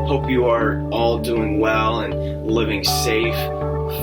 Hope you are all doing well and living safe.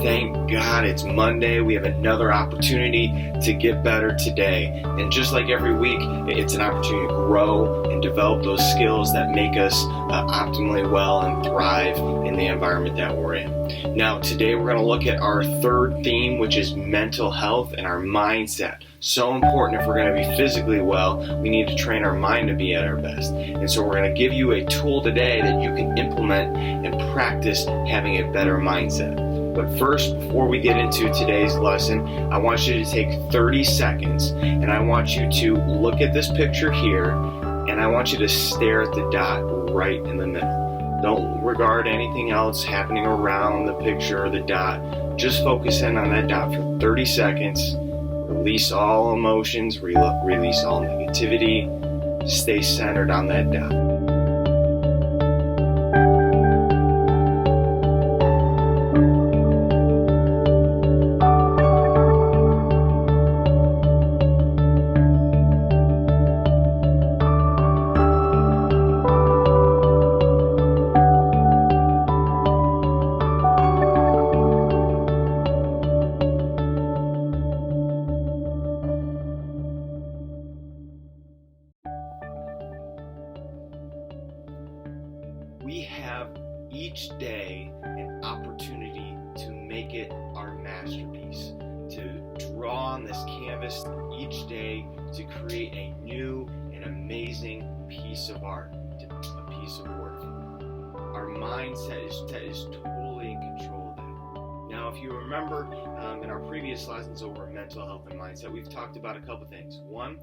Thank God it's Monday. We have another opportunity to get better today. And just like every week, it's an opportunity to grow and develop those skills that make us optimally well and thrive in the environment that we're in. Now, today we're going to look at our third theme, which is mental health and our mindset. So important. If we're going to be physically well, we need to train our mind to be at our best. And so we're going to give you a tool today that you can implement and practice having a better mindset. But first, before we get into today's lesson, I want you to take 30 seconds and I want you to look at this picture here and I want you to stare at the dot right in the middle. Don't regard anything else happening around the picture or the dot. Just focus in on that dot for 30 seconds. Release all emotions, release all negativity. Stay centered on that dot. We have each day an opportunity to make it our masterpiece, to draw on this canvas each day to create a new and amazing piece of art, a piece of work. Our mindset is totally in control of that. Now, if you remember in our previous lessons over mental health and mindset, we've talked about a couple things. One,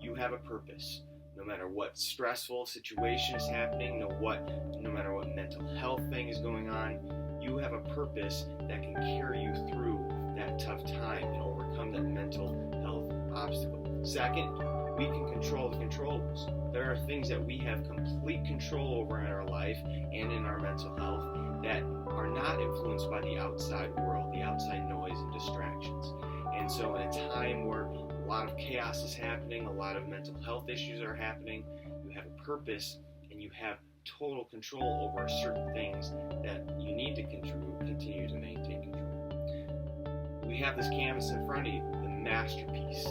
you have a purpose. No matter what stressful situation is happening, no matter what mental health thing is going on, you have a purpose that can carry you through that tough time and overcome that mental health obstacle. Second, we can control the controllables. There are things that we have complete control over in our life and in our mental health that are not influenced by the outside world, the outside noise and distractions. And so in a time where a lot of chaos is happening, a lot of mental health issues are happening, you have a purpose and you have total control over certain things that you need to continue to maintain control. We have this canvas in front of you, the masterpiece.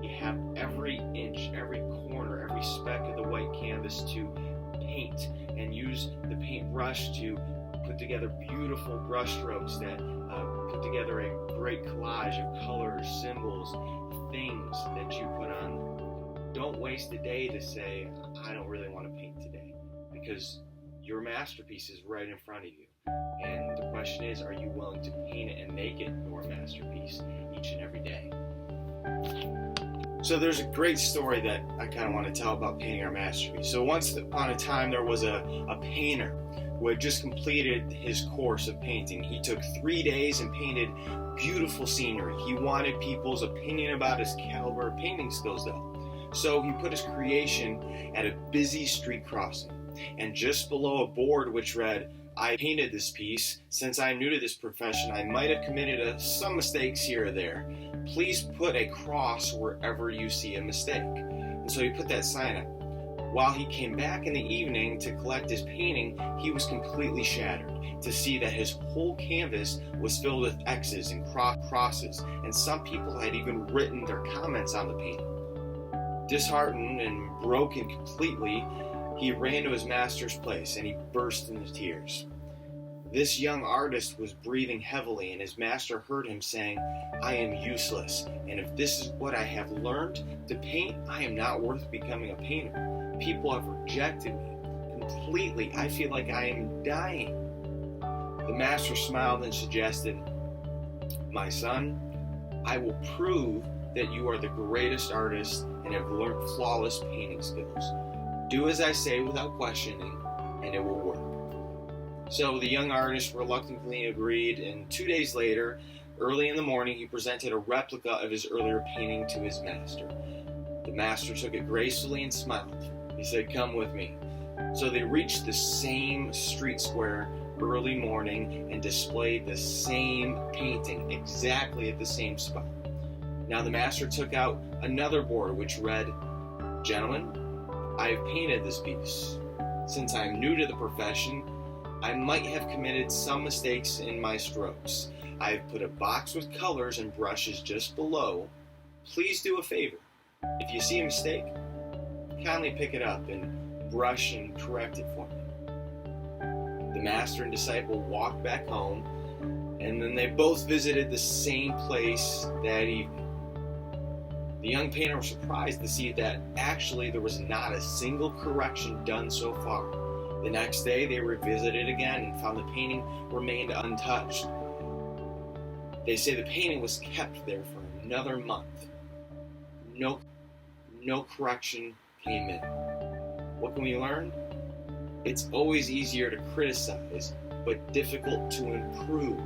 You have every inch, every corner, every speck of the white canvas to paint and use the paintbrush to put together beautiful brush strokes that put together a great collage of colors, symbols, things that you put on them. Don't waste a day to say, I don't really want to paint today, because your masterpiece is right in front of you. And the question is, are you willing to paint it and make it your masterpiece each and every day? So there's a great story that I kind of want to tell about painting our masterpiece. So once upon a time, there was a painter who had just completed his course of painting. He took 3 days and painted beautiful scenery. He wanted people's opinion about his caliber of painting skills though. So he put his creation at a busy street crossing. And just below a board which read, I painted this piece. Since I'm new to this profession, I might have committed some mistakes here or there. Please put a cross wherever you see a mistake. And so he put that sign up. While he came back in the evening to collect his painting, he was completely shattered to see that his whole canvas was filled with X's and crosses, and some people had even written their comments on the painting. Disheartened and broken completely, he ran to his master's place and he burst into tears. This young artist was breathing heavily, and his master heard him saying, I am useless, and if this is what I have learned to paint, I am not worth becoming a painter. People have rejected me completely. I feel like I am dying. The master smiled and suggested, my son, I will prove that you are the greatest artist and have learned flawless painting skills. Do as I say without questioning, and it will work. So the young artist reluctantly agreed, and 2 days later, early in the morning, he presented a replica of his earlier painting to his master. The master took it gracefully and smiled. He said, come with me. So they reached the same street square early morning and displayed the same painting exactly at the same spot. Now the master took out another board which read, gentlemen, I have painted this piece. Since I am new to the profession, I might have committed some mistakes in my strokes. I've put a box with colors and brushes just below. Please do a favor. If you see a mistake, kindly pick it up and brush and correct it for me. The master and disciple walked back home, and then they both visited the same place that evening. The young painter was surprised to see that actually there was not a single correction done so far. The next day they revisited again and found the painting remained untouched. They say the painting was kept there for another month. No correction came in. What can we learn? It's always easier to criticize, but difficult to improve.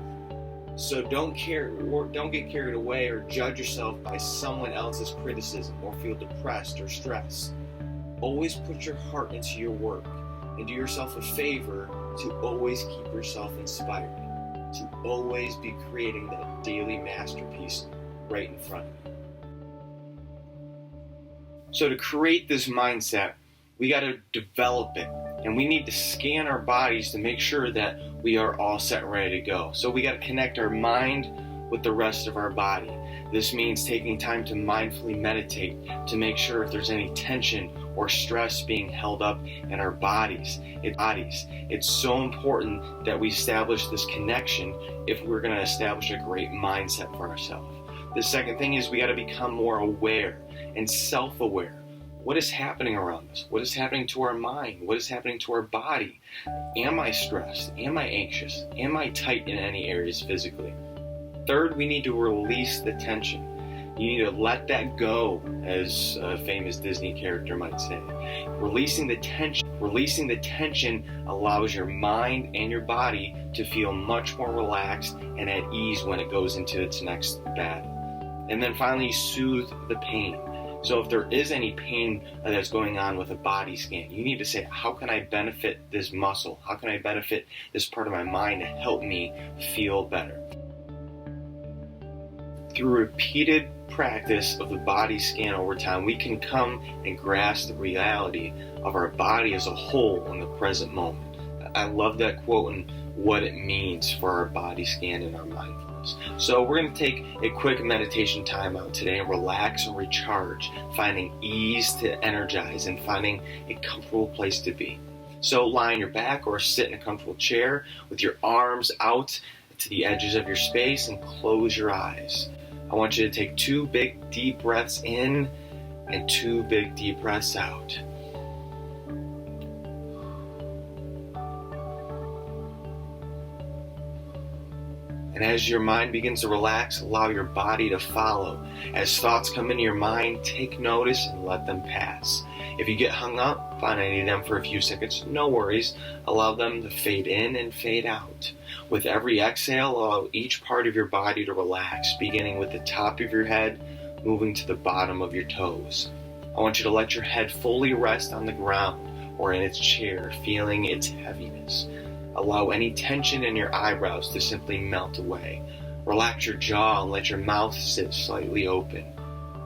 So don't get carried away or judge yourself by someone else's criticism or feel depressed or stressed. Always put your heart into your work and do yourself a favor to always keep yourself inspired, to always be creating that daily masterpiece right in front of you. So to create this mindset, we got to develop it, and we need to scan our bodies to make sure that we are all set and ready to go. So we got to connect our mind with the rest of our body. This means taking time to mindfully meditate to make sure if there's any tension or stress being held up in our bodies. It's so important that we establish this connection if we're going to establish a great mindset for ourselves. The second thing is we got to become more aware and self-aware. What is happening around us? What is happening to our mind? What is happening to our body? Am I stressed? Am I anxious? Am I tight in any areas physically? Third, we need to release the tension. You need to let that go, as a famous Disney character might say. Releasing the tension allows your mind and your body to feel much more relaxed and at ease when it goes into its next battle. And then finally, soothe the pain. So if there is any pain that's going on with a body scan, you need to say, how can I benefit this muscle? How can I benefit this part of my mind to help me feel better? Through repeated practice of the body scan over time, we can come and grasp the reality of our body as a whole in the present moment. I love that quote and what it means for our body scan and our mindfulness. So we're going to take a quick meditation time out today and relax and recharge, finding ease to energize and finding a comfortable place to be. So lie on your back or sit in a comfortable chair with your arms out to the edges of your space and close your eyes. I want you to take 2 big deep breaths in and 2 big deep breaths out. And as your mind begins to relax, allow your body to follow. As thoughts come into your mind, take notice and let them pass. If you get hung up on any of them for a few seconds, no worries. Allow them to fade in and fade out. With every exhale, allow each part of your body to relax, beginning with the top of your head, moving to the bottom of your toes. I want you to let your head fully rest on the ground or in its chair, feeling its heaviness. Allow any tension in your eyebrows to simply melt away. Relax your jaw and let your mouth sit slightly open.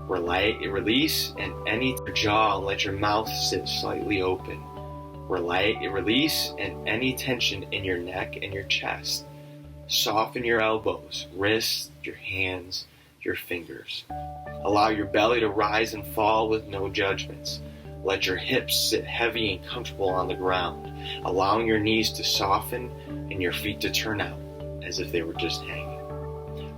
Release and any jaw and let your mouth sit slightly open. Release and any tension in your neck and your chest. Soften your elbows, wrists, your hands, your fingers. Allow your belly to rise and fall with no judgments. Let your hips sit heavy and comfortable on the ground, allowing your knees to soften and your feet to turn out as if they were just hanging.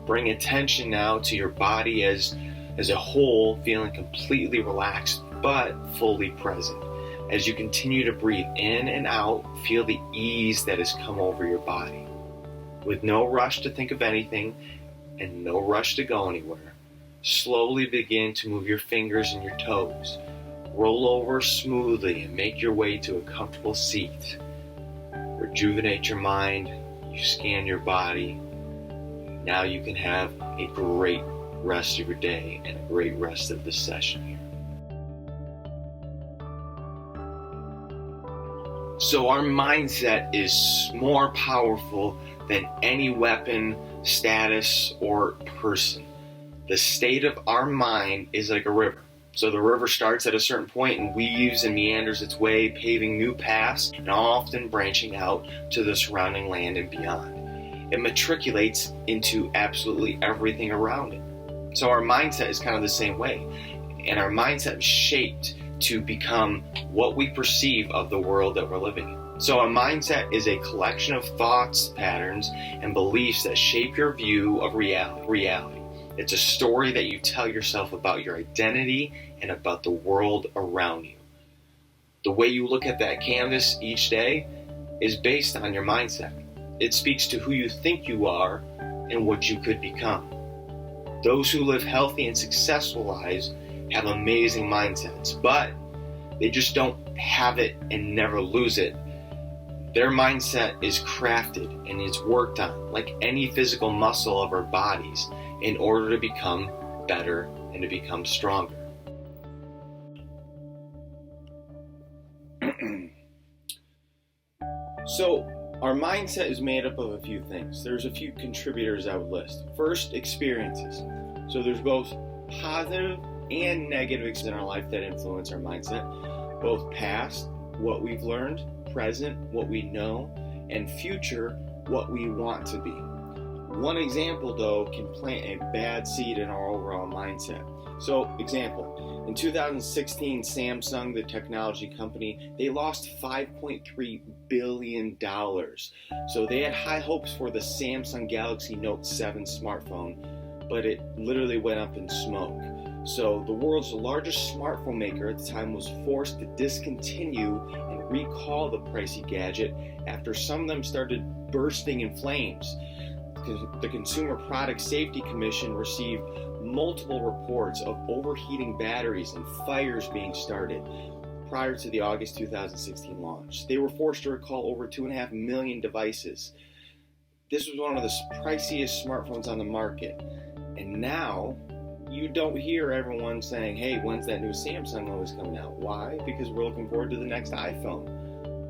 Bring attention now to your body as a whole, feeling completely relaxed but fully present. As you continue to breathe in and out, feel the ease that has come over your body. With no rush to think of anything and no rush to go anywhere, slowly begin to move your fingers and your toes. Roll over smoothly and make your way to a comfortable seat. Rejuvenate your mind, you scan your body. Now you can have a great rest of your day and a great rest of this session here. So our mindset is more powerful than any weapon, status, or person. The state of our mind is like a river. So the river starts at a certain point and weaves and meanders its way, paving new paths and often branching out to the surrounding land and beyond. It matriculates into absolutely everything around it. So our mindset is kind of the same way. And our mindset is shaped to become what we perceive of the world that we're living in. So a mindset is a collection of thoughts, patterns, and beliefs that shape your view of reality. It's a story that you tell yourself about your identity and about the world around you. The way you look at that canvas each day is based on your mindset. It speaks to who you think you are and what you could become. Those who live healthy and successful lives have amazing mindsets, but they just don't have it and never lose it. Their mindset is crafted and is worked on like any physical muscle of our bodies in order to become better and to become stronger. So our mindset is made up of a few things. There's a few contributors I would list. First, experiences. So there's both positive and negative experiences in our life that influence our mindset. Both past, what we've learned, present, what we know, and future, what we want to be. One example, though, can plant a bad seed in our overall mindset. So, example, in 2016, Samsung, the technology company, they lost $5.3 billion. So they had high hopes for the Samsung Galaxy Note 7 smartphone, but it literally went up in smoke. So the world's largest smartphone maker at the time was forced to discontinue and recall the pricey gadget after some of them started bursting in flames. The Consumer Product Safety Commission received multiple reports of overheating batteries and fires being started prior to the August 2016 launch. They were forced to recall over 2.5 million devices. This was one of the priciest smartphones on the market. And now, you don't hear everyone saying, hey, when's that new Samsung always coming out? Why? Because we're looking forward to the next iPhone.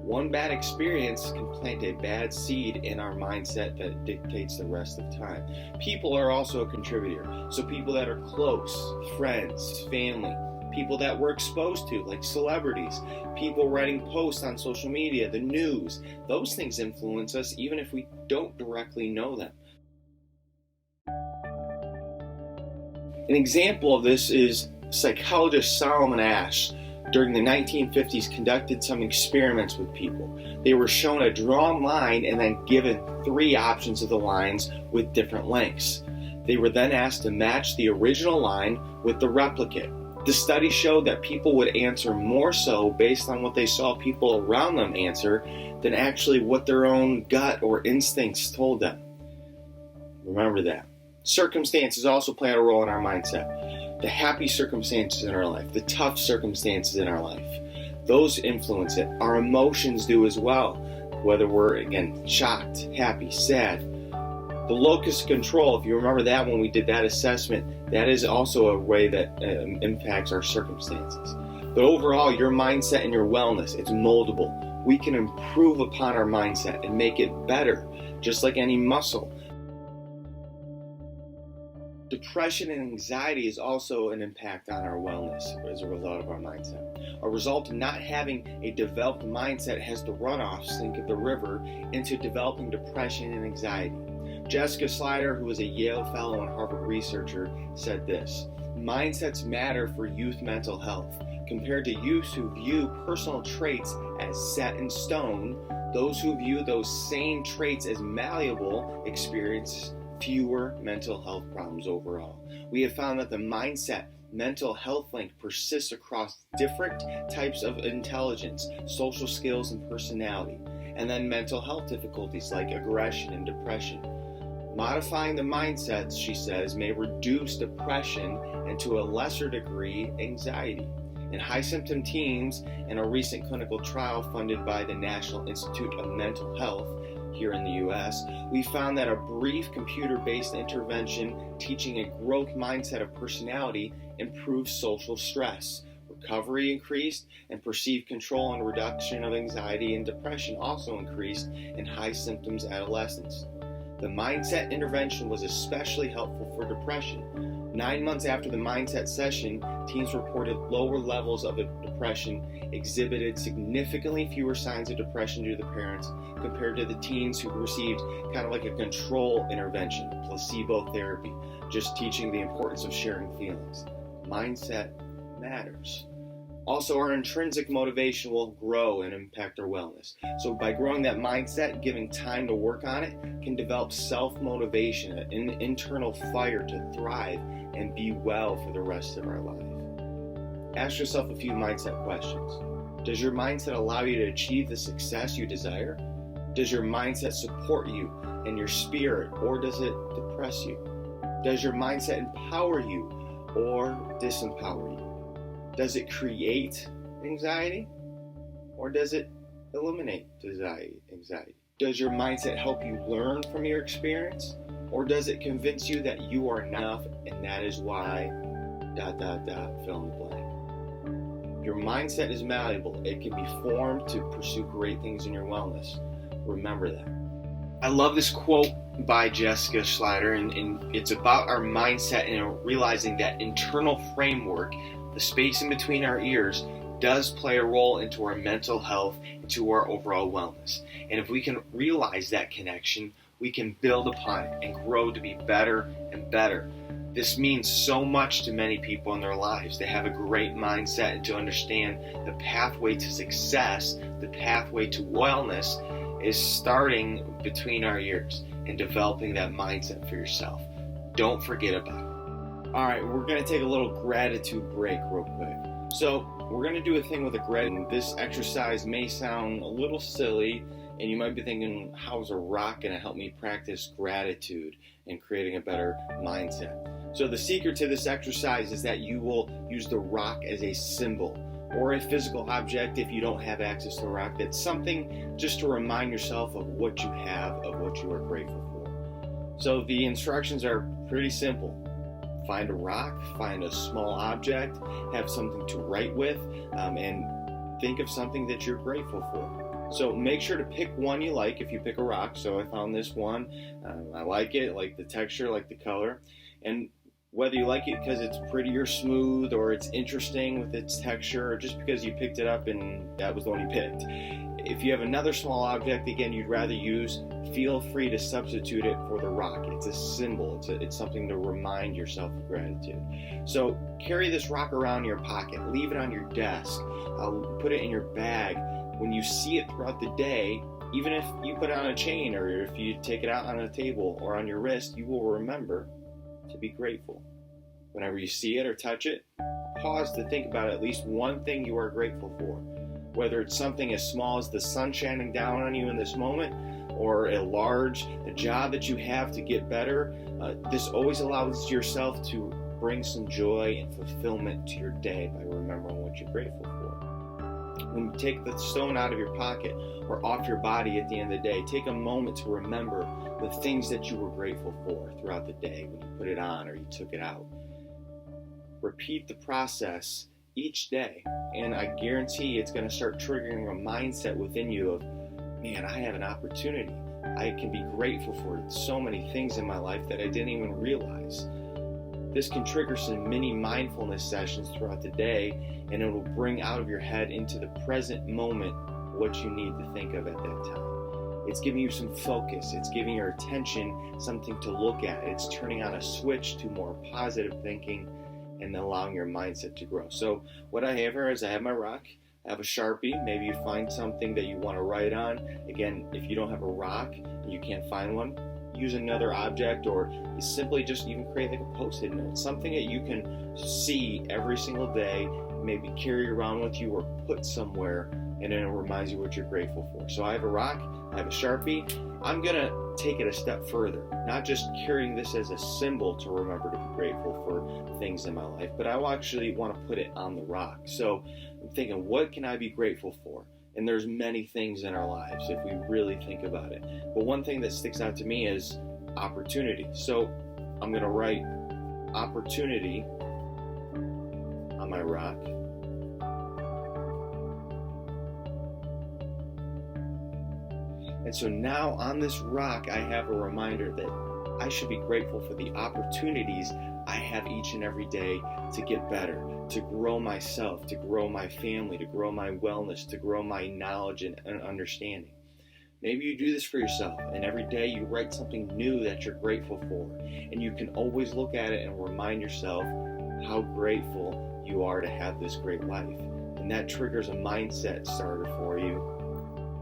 One bad experience can plant a bad seed in our mindset that dictates the rest of time. People are also a contributor. So people that are close, friends, family, people that we're exposed to, like celebrities, people writing posts on social media, the news, those things influence us even if we don't directly know them. An example of this is psychologist Solomon Asch. During the 1950s, conducted some experiments with people. They were shown a drawn line and then given 3 options of the lines with different lengths. They were then asked to match the original line with the replicate. The study showed that people would answer more so based on what they saw people around them answer than actually what their own gut or instincts told them. Remember that. Circumstances also play a role in our mindset. The happy circumstances in our life, the tough circumstances in our life, those influence it. Our emotions do as well, whether we're, again, shocked, happy, sad. The locus of control, if you remember that when we did that assessment, that is also a way that impacts our circumstances. But overall, your mindset and your wellness, it's moldable. We can improve upon our mindset and make it better, just like any muscle. Depression and anxiety is also an impact on our wellness as a result of our mindset. A result of not having a developed mindset has the runoffs, think of the river, into developing depression and anxiety. Jessica Slider, who is a Yale Fellow and Harvard researcher, said this: mindsets matter for youth mental health. Compared to youths who view personal traits as set in stone, those who view those same traits as malleable experience fewer mental health problems overall. We have found that the mindset mental health link persists across different types of intelligence, social skills, and personality, and then mental health difficulties like aggression and depression. Modifying the mindsets, she says, may reduce depression and to a lesser degree anxiety. In high-symptom teens, in a recent clinical trial funded by the National Institute of Mental Health here in the U.S., we found that a brief computer-based intervention teaching a growth mindset of personality improved social stress. Recovery increased, and perceived control and reduction of anxiety and depression also increased in high-symptoms adolescents. The mindset intervention was especially helpful for depression. 9 months after the mindset session, teens reported lower levels of depression, exhibited significantly fewer signs of depression due to the parents compared to the teens who received kind of like a control intervention, placebo therapy, just teaching the importance of sharing feelings. Mindset matters. Also, our intrinsic motivation will grow and impact our wellness. So by growing that mindset, giving time to work on it, can develop self-motivation, an internal fire to thrive and be well for the rest of our life. Ask yourself a few mindset questions. Does your mindset allow you to achieve the success you desire? Does your mindset support you and your spirit, or does it depress you? Does your mindset empower you or disempower you? Does it create anxiety, or does it eliminate anxiety? Does your mindset help you learn from your experience, or does it convince you that you are not enough and that is why ... fill in the blank? Your mindset is malleable. It can be formed to pursue great things in your wellness. Remember that. I love this quote by Jessica Schleider, and it's about our mindset and realizing that internal framework, the space in between our ears, does play a role into our mental health, into our overall wellness. And if we can realize that connection, we can build upon it and grow to be better and better. This means so much to many people in their lives. They have a great mindset, and to understand the pathway to success, the pathway to wellness, is starting between our ears and developing that mindset for yourself. Don't forget about it. All right, we're going to take a little gratitude break real quick. So we're going to do a thing with a gratitude. This exercise may sound a little silly, and you might be thinking, how's a rock going to help me practice gratitude and creating a better mindset? So the secret to this exercise is that you will use the rock as a symbol or a physical object if you don't have access to a rock. That's something just to remind yourself of what you have, of what you are grateful for. So the instructions are pretty simple. Find a rock, find a small object, have something to write with, and think of something that you're grateful for. So make sure to pick one you like if you pick a rock. So I found this one. I like it, like the texture, like the color. And whether you like it because it's pretty or smooth, or it's interesting with its texture, or just because you picked it up and that was the one you picked. If you have another small object, again, you'd rather use, feel free to substitute it for the rock. It's a symbol. It's something to remind yourself of gratitude. So carry this rock around in your pocket. Leave it on your desk. Put it in your bag. When you see it throughout the day, even if you put it on a chain, or if you take it out on a table or on your wrist, you will remember to be grateful. Whenever you see it or touch it, pause to think about at least one thing you are grateful for. Whether it's something as small as the sun shining down on you in this moment, or a job that you have to get better, this always allows yourself to bring some joy and fulfillment to your day by remembering what you're grateful for. When you take the stone out of your pocket or off your body at the end of the day, take a moment to remember the things that you were grateful for throughout the day when you put it on or you took it out. Repeat the process each day, and I guarantee it's going to start triggering a mindset within you of, man, I have an opportunity. I can be grateful for so many things in my life that I didn't even realize. This can trigger some mini mindfulness sessions throughout the day, and it will bring out of your head into the present moment what you need to think of at that time. It's giving you some focus. It's giving your attention something to look at. It's turning on a switch to more positive thinking and allowing your mindset to grow. So what I have here is I have my rock, I have a Sharpie. Maybe you find something that you want to write on. Again, if you don't have a rock and you can't find one, use another object, or simply just even create like a Post-it note, something that you can see every single day, maybe carry around with you or put somewhere, and then it reminds you what you're grateful for. So I have a rock, I have a Sharpie. I'm going to take it a step further, not just carrying this as a symbol to remember to be grateful for things in my life, but I actually want to put it on the rock. So I'm thinking, what can I be grateful for? And there's many things in our lives if we really think about it. But one thing that sticks out to me is opportunity. So I'm going to write opportunity on my rock. And so now on this rock, I have a reminder that I should be grateful for the opportunities I have each and every day to get better, to grow myself, to grow my family, to grow my wellness, to grow my knowledge and understanding. Maybe you do this for yourself, and every day you write something new that you're grateful for, and you can always look at it and remind yourself how grateful you are to have this great life. And that triggers a mindset starter for you.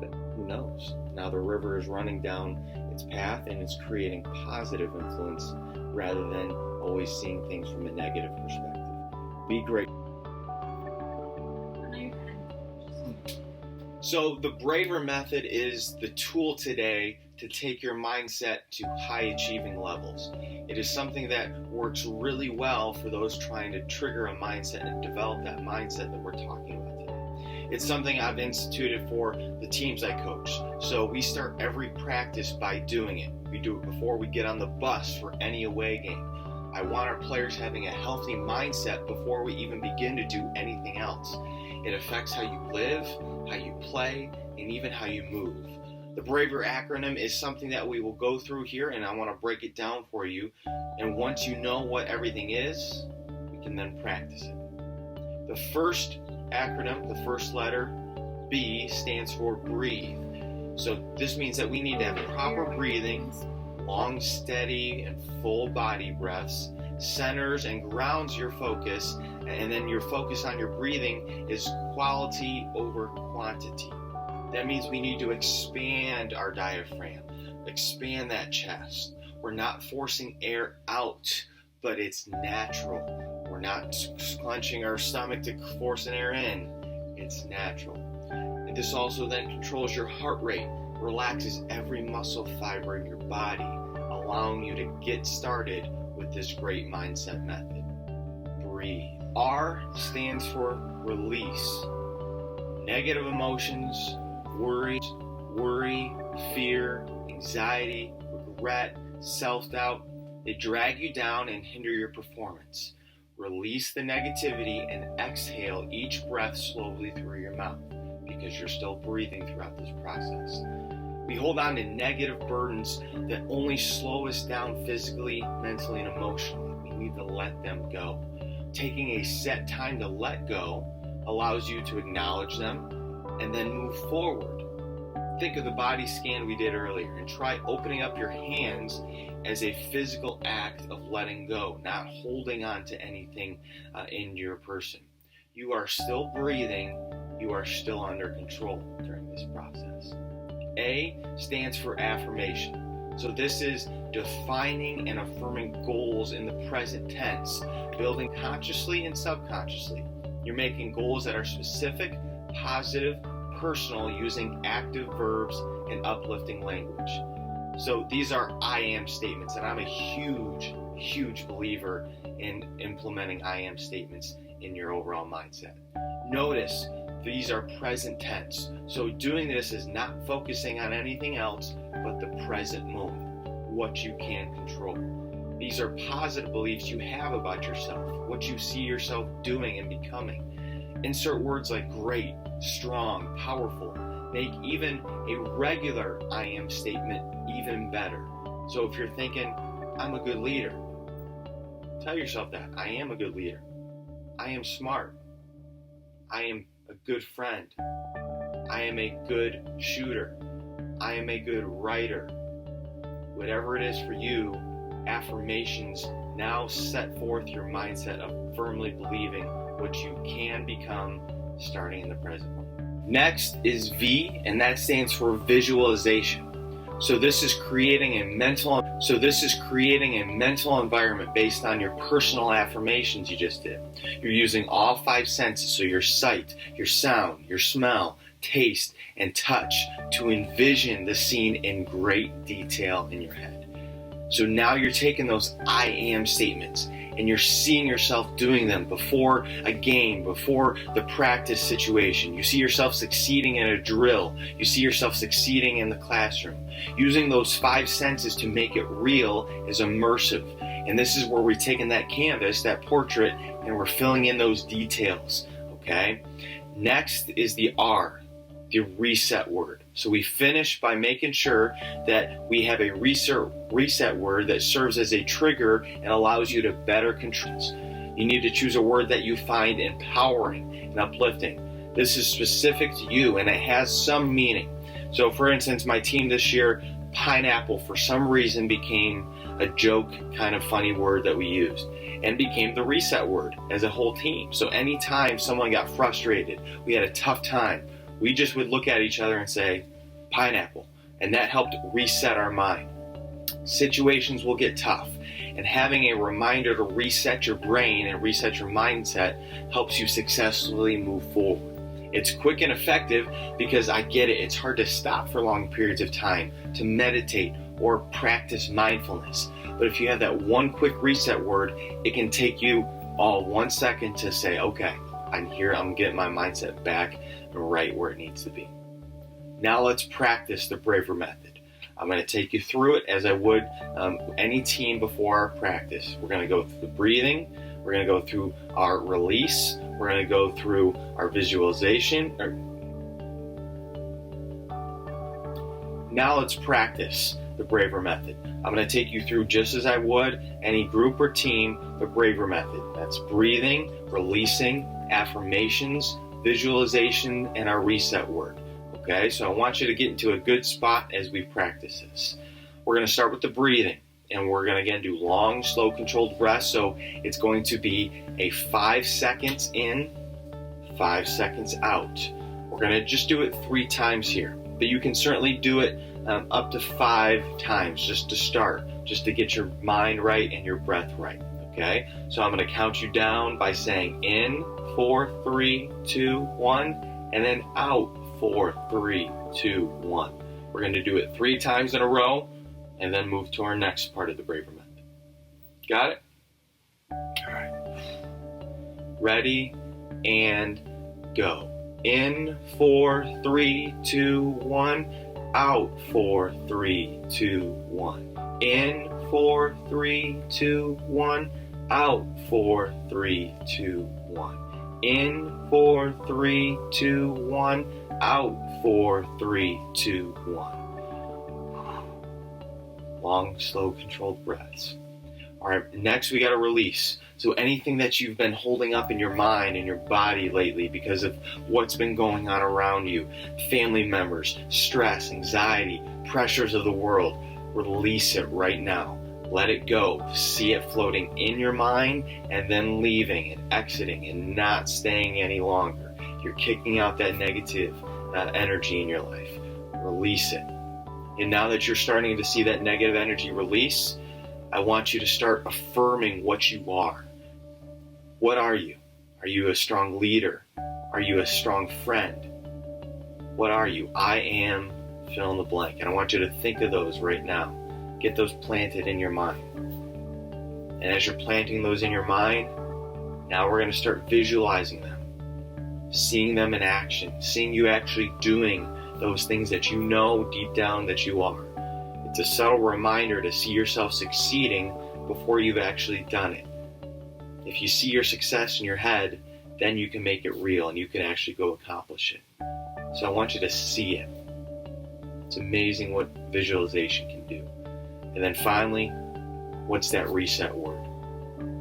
But who knows? Now the river is running down its path and it's creating positive influence rather than always seeing things from a negative perspective. Be grateful. So the BRAVR method is the tool today to take your mindset to high achieving levels. It is something that works really well for those trying to trigger a mindset and develop that mindset that we're talking about today. It's something I've instituted for the teams I coach. So we start every practice by doing it. We do it before we get on the bus for any away game. I want our players having a healthy mindset before we even begin to do anything else. It affects how you live, how you play, and even how you move. The BRAVR acronym is something that we will go through here, and I want to break it down for you. And once you know what everything is, we can then practice it. The first acronym, the first letter, B, stands for breathe. So this means that we need to have proper breathing, long, steady, and full body breaths, centers and grounds your focus, and then your focus on your breathing is quality over quantity. That means we need to expand our diaphragm, expand that chest. We're not forcing air out, but it's natural. We're not clenching our stomach to force an air in. It's natural. And this also then controls your heart rate, relaxes every muscle fiber in your body, allowing you to get started with this great mindset method. Breathe. R stands for release. Negative emotions, worry, fear, anxiety, regret, self-doubt, they drag you down and hinder your performance. Release the negativity and exhale each breath slowly through your mouth because you're still breathing throughout this process. We hold on to negative burdens that only slow us down physically, mentally, and emotionally. We need to let them go. Taking a set time to let go allows you to acknowledge them and then move forward. Think of the body scan we did earlier and try opening up your hands as a physical act of letting go, not holding on to anything in your person. You are still breathing. You are still under control during this process. A stands for affirmation. So this is defining and affirming goals in the present tense, building consciously and subconsciously. You're making goals that are specific, positive, personal, using active verbs and uplifting language. So these are I am statements, and I'm a huge believer in implementing I am statements in your overall mindset. Notice these are present tense. So doing this is not focusing on anything else but the present moment, what you can control. These are positive beliefs you have about yourself, what you see yourself doing and becoming. Insert words like great, strong, powerful. Make even a regular I am statement even better. So if you're thinking, I'm a good leader, tell yourself that. I am a good leader. I am smart. I am a good friend. I am a good shooter. I am a good writer. Whatever it is for you, affirmations now set forth your mindset of firmly believing what you can become starting in the present moment. Next is V, and that stands for visualization. So this is creating a mental environment based on your personal affirmations you just did. You're using all 5 senses, so your sight, your sound, your smell, taste, and touch to envision the scene in great detail in your head. So now you're taking those I am statements and you're seeing yourself doing them before a game, before the practice situation. You see yourself succeeding in a drill. You see yourself succeeding in the classroom. Using those 5 senses to make it real is immersive. And this is where we're taking that canvas, that portrait, and we're filling in those details, okay? Next is the R. the reset word. So we finish by making sure that we have a reset word that serves as a trigger and allows you to better control. You need to choose a word that you find empowering and uplifting. This is specific to you and it has some meaning. So for instance, my team this year, pineapple for some reason became a joke kind of funny word that we used and became the reset word as a whole team. So anytime someone got frustrated, we had a tough time, we just would look at each other and say, pineapple. And that helped reset our mind. Situations will get tough. And having a reminder to reset your brain and reset your mindset helps you successfully move forward. It's quick and effective because I get it. It's hard to stop for long periods of time to meditate or practice mindfulness. But if you have that one quick reset word, it can take you all 1 second to say, okay, I'm here. I'm getting my mindset back right where it needs to be. Now let's practice the BRAVR method. I'm going to take you through it as I would any team before our practice. We're going to go through the breathing. We're going to go through our release. We're going to go through our visualization. Now let's practice the BRAVR method. I'm going to take you through just as I would any group or team, the BRAVR method. That's breathing, releasing, affirmations, visualization, and our reset word. Okay, so I want you to get into a good spot as we practice this. We're going to start with the breathing, and we're going to again do long, slow, controlled breaths. So it's going to be a 5 seconds in, 5 seconds out. We're going to just do it 3 times here, but you can certainly do it up to 5 times just to start, just to get your mind right and your breath right. Okay, so I'm going to count you down by saying in 4, 3, 2, 1, and then out 4, 3, 2, 1. We're going to do it 3 times in a row and then move to our next part of the BRAVR method. Got it? All right. Ready and go. In 4, 3, 2, 1. Out 4, 3, 2, 1. In 4, 3, 2, 1. Out 4, 3, 2, 1. In 4, 3, 2, 1. Out 4, 3, 2, 1. Long, slow, controlled breaths. All right, next we got to release. So anything that you've been holding up in your mind and your body lately because of what's been going on around you, family members, stress, anxiety, pressures of the world, release it right now. Let it go. See it floating in your mind and then leaving and exiting and not staying any longer. You're kicking out that negative energy in your life. Release it. And now that you're starting to see that negative energy release, I want you to start affirming what you are. What are you? Are you a strong leader? Are you a strong friend? What are you? I am fill in the blank. And I want you to think of those right now. Get those planted in your mind. And as you're planting those in your mind, now we're going to start visualizing them, seeing them in action, seeing you actually doing those things that you know deep down that you are. It's a subtle reminder to see yourself succeeding before you've actually done it. If you see your success in your head, then you can make it real and you can actually go accomplish it. So I want you to see it. It's amazing what visualization can do. And then finally, what's that reset word?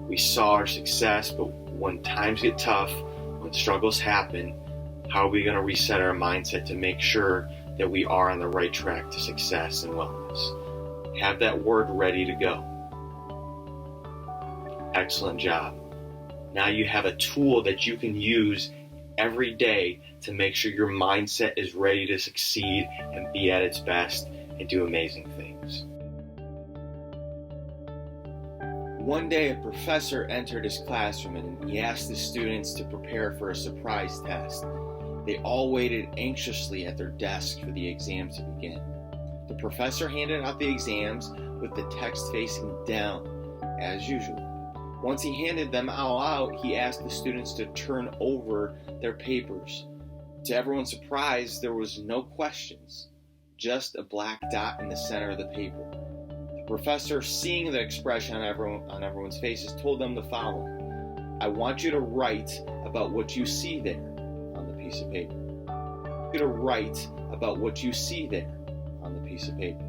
We saw our success, but when times get tough, when struggles happen, how are we going to reset our mindset to make sure that we are on the right track to success and wellness? Have that word ready to go. Excellent job. Now you have a tool that you can use every day to make sure your mindset is ready to succeed and be at its best and do amazing things. One day a professor entered his classroom and he asked the students to prepare for a surprise test. They all waited anxiously at their desks for the exams to begin. The professor handed out the exams with the text facing down, as usual. Once he handed them all out, he asked the students to turn over their papers. To everyone's surprise, there was no questions, just a black dot in the center of the paper. The professor, seeing the expression on everyone's faces, told them the following: I want you to write about what you see there on the piece of paper. You're going to write about what you see there on the piece of paper.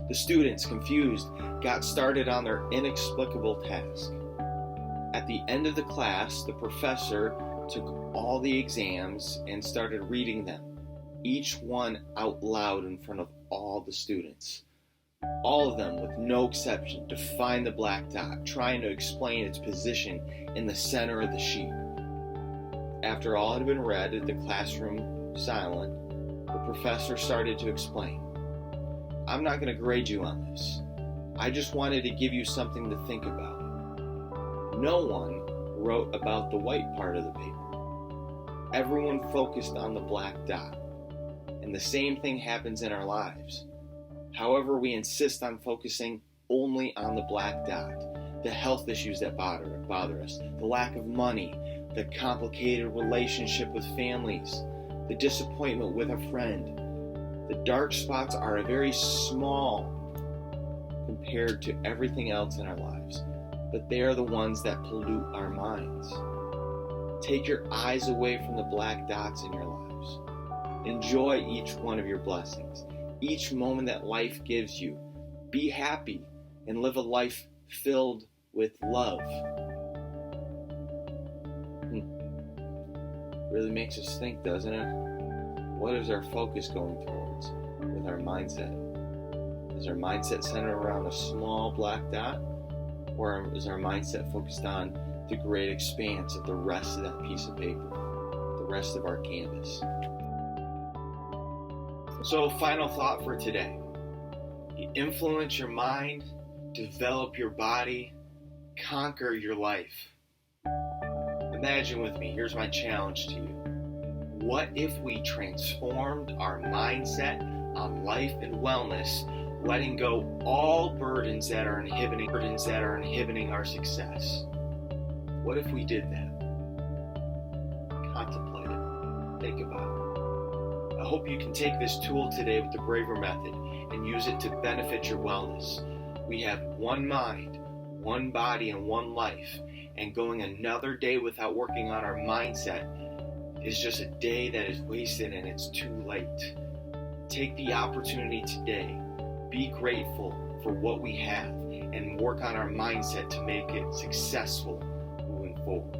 The students, confused, got started on their inexplicable task. At the end of the class, the professor took all the exams and started reading them, each one out loud in front of all the students. All of them, with no exception, defined the black dot, trying to explain its position in the center of the sheet. After all had been read and the classroom silent, the professor started to explain. I'm not going to grade you on this. I just wanted to give you something to think about. No one wrote about the white part of the paper. Everyone focused on the black dot. And the same thing happens in our lives. However, we insist on focusing only on the black dot, the health issues that bother us, the lack of money, the complicated relationship with families, the disappointment with a friend. The dark spots are very small compared to everything else in our lives, but they are the ones that pollute our minds. Take your eyes away from the black dots in your lives. Enjoy each one of your blessings, each moment that life gives you. Be happy and live a life filled with love. Really makes us think, doesn't it? What is our focus going towards with our mindset? Is our mindset centered around a small black dot? Or is our mindset focused on the great expanse of the rest of that piece of paper, the rest of our canvas? So, final thought for today. You influence your mind, develop your body, conquer your life. Imagine with me, here's my challenge to you. What if we transformed our mindset on life and wellness, letting go all burdens that are inhibiting our success? What if we did that? Contemplate it. Think about it. I hope you can take this tool today with the BRAVR method and use it to benefit your wellness. We have one mind, one body, and one life. And going another day without working on our mindset is just a day that is wasted and it's too late. Take the opportunity today. Be grateful for what we have and work on our mindset to make it successful moving forward.